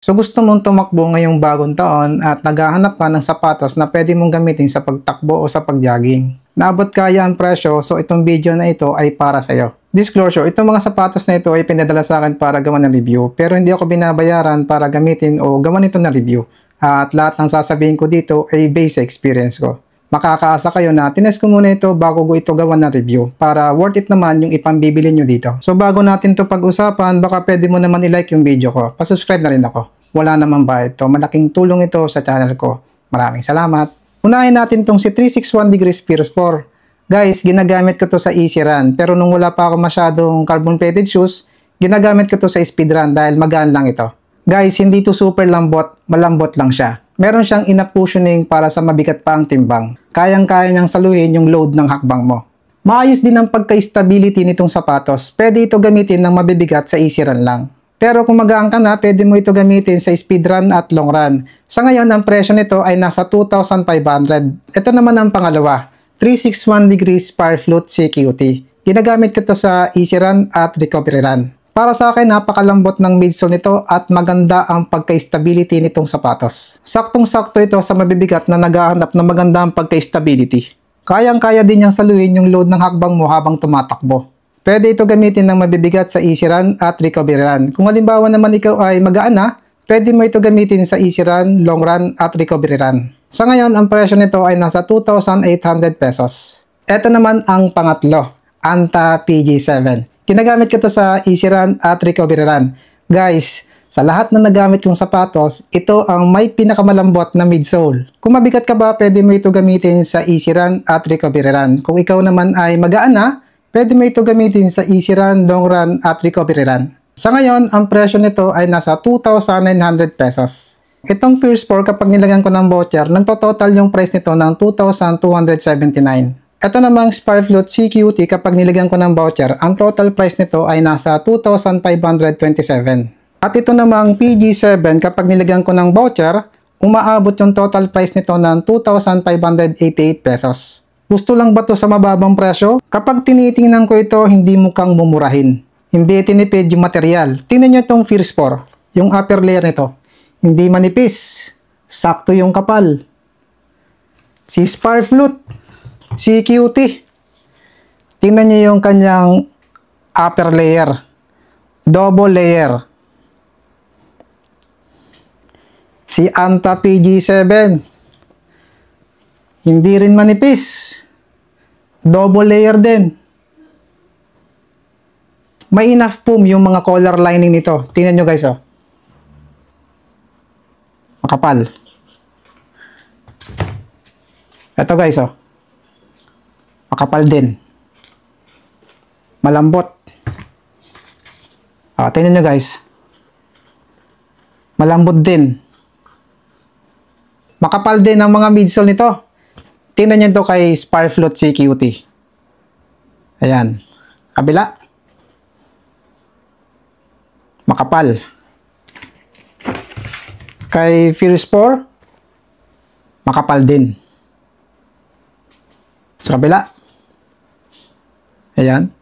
So gusto mong tumakbo ngayong bagong taon at naghahanap ka ng sapatos na pwede mong gamitin sa pagtakbo o sa pag-jogging. Naabot kaya ang presyo, so itong video na ito ay para sa iyo. Disclosure, itong mga sapatos na ito ay pinadala sa akin para gawan ng review, pero hindi ako binabayaran para gamitin o gawan ito na review. At lahat ng sasabihin ko dito ay based sa experience ko. Makakaasa kayo na tinest ko muna ito bago ko ito gawan ng review para worth it naman yung ipambibili nyo dito. So bago natin to pag-usapan, baka pwede mo naman i-like yung video ko. Pasubscribe na rin ako. Wala naman ba ito? Malaking tulong ito sa channel ko. Maraming salamat. Unahin natin tong si 361 Degrees Peer Sport. Guys, ginagamit ko to sa easy run. Pero nung wala pa ako masyadong carbon plated shoes, ginagamit ko to sa speed run dahil magaan lang ito. Guys, hindi to super lambot, malambot lang siya. Meron siyang enough cushioning para sa mabigat pa ang timbang. Kayang-kaya niyang saluhin yung load ng hakbang mo. Maayos din ang pagka-stability nitong sapatos. Pwede ito gamitin ng mabibigat sa easy run lang. Pero kung magaan ka na, pwede mo ito gamitin sa speed run at long run. Sa ngayon, ang presyo nito ay nasa 2,500. Ito naman ang pangalawa, 361 Degrees Firefloat CQT. Ginagamit ko ito sa easy run at recovery run. Para sa akin, napakalambot ng midsole nito at maganda ang pagka-stability nitong sapatos. Saktong-sakto ito sa mabibigat na naghahanap ng magandang pagka-stability. Kayang-kaya din niyang saluhin yung load ng hakbang mo habang tumatakbo. Pwede ito gamitin ng mabibigat sa easy run at recovery run. Kung halimbawa naman ikaw ay magaan na, pwede mo ito gamitin sa easy run, long run at recovery run. Sa ngayon, ang presyo nito ay nasa 2,800 pesos. Ito naman ang pangatlo, Anta PG7. Ginagamit ko ito sa easy run at recovery run. Guys, sa lahat na nagamit kong sapatos, ito ang may pinakamalambot na midsole. Kung mabigat ka ba, pwede mo ito gamitin sa easy run at recovery run. Kung ikaw naman ay magaan na, pwede mo ito gamitin sa easy run, long run at recovery run. Sa ngayon, ang presyo nito ay nasa 2,900 pesos. Itong Fierce 4, kapag nilagyan ko ng voucher, nagtototal yung price nito ng 2,279. Ito namang Firefloat CQT, kapag nilagyan ko ng voucher, ang total price nito ay nasa 2,527. At ito namang PG7, kapag nilagyan ko ng voucher, umaabot yung total price nito ng 2,588 pesos. Gusto lang ba to sa mababang presyo? Kapag tinitingnan ko ito, hindi mukhang mumurahin. Hindi tinipid yung material. Tingnan nyo itong Fierce 4, yung upper layer nito. Hindi manipis. Sakto yung kapal. Si Firefloat CQT. Tingnan nyo yung kanyang upper layer. Double layer. Si Anta PG7. Hindi rin manipis. Double layer din. May enough foam yung mga collar lining nito. Tingnan nyo guys, oh. Makapal. Ito guys, oh. Makapal din. Malambot. Tingnan nyo guys. Malambot din. Makapal din ang mga midsole nito. Tingnan nyo ito kay Firefloat CQT. Ayan. Kabila. Makapal. Kay Fierce 4, makapal din. Sa kabila. Ayan.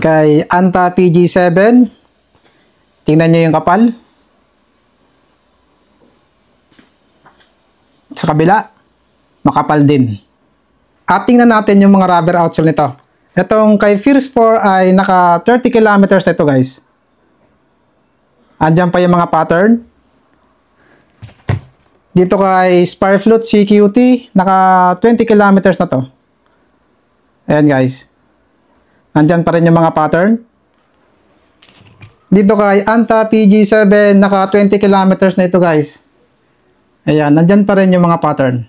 Kay Anta PG7, tingnan nyo yung kapal. Sa kabila, makapal din. At tingnan natin yung mga rubber outsole nito. Itong kay Fierce 4 ay naka 30 kilometers na ito guys. Andyan pa yung mga pattern. Dito kay Firefloat CQT, naka 20 kilometers na to. Ayan guys. Andyan pa rin yung mga pattern. Dito kay Anta PG7, naka 20 kilometers na ito guys. Ayan, nandyan pa rin yung mga pattern.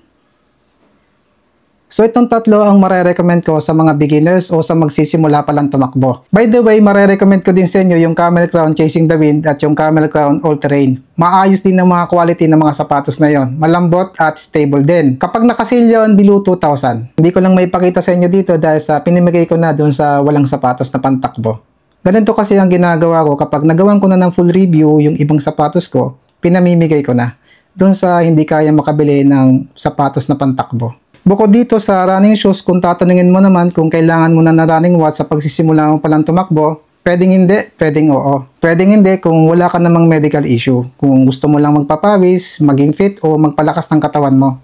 So itong tatlo ang marerecommend ko sa mga beginners o sa magsisimula pa lang tumakbo. By the way, marerecommend ko din sa inyo yung Camel Crown Chasing the Wind at yung Camel Crown All Terrain. Maayos din ng mga quality ng mga sapatos na yon. Malambot at stable din. Kapag nakasale yun, below 2,000. Hindi ko lang may pakita sa inyo dito dahil sa pinimigay ko na dun sa walang sapatos na pantakbo. Ganito kasi ang ginagawa ko kapag nagawan ko na ng full review yung ibang sapatos ko, pinamimigay ko na dun sa hindi kaya makabili ng sapatos na pantakbo. Bukod dito sa running shoes, kung tatanungin mo naman kung kailangan mo na ng running watch sa pagsisimula mo palang tumakbo, Pwedeng hindi, pwedeng oo. Pwedeng hindi kung wala ka namang medical issue. Kung gusto mo lang magpapawis, maging fit o magpalakas ng katawan mo.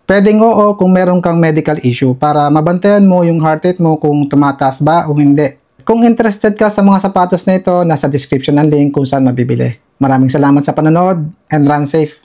Pwedeng oo kung meron kang medical issue para mabantayan mo yung heart rate mo kung tumataas ba o hindi. Kung interested ka sa mga sapatos na ito, nasa description ng link kung saan mabibili. Maraming salamat sa panonood and run safe!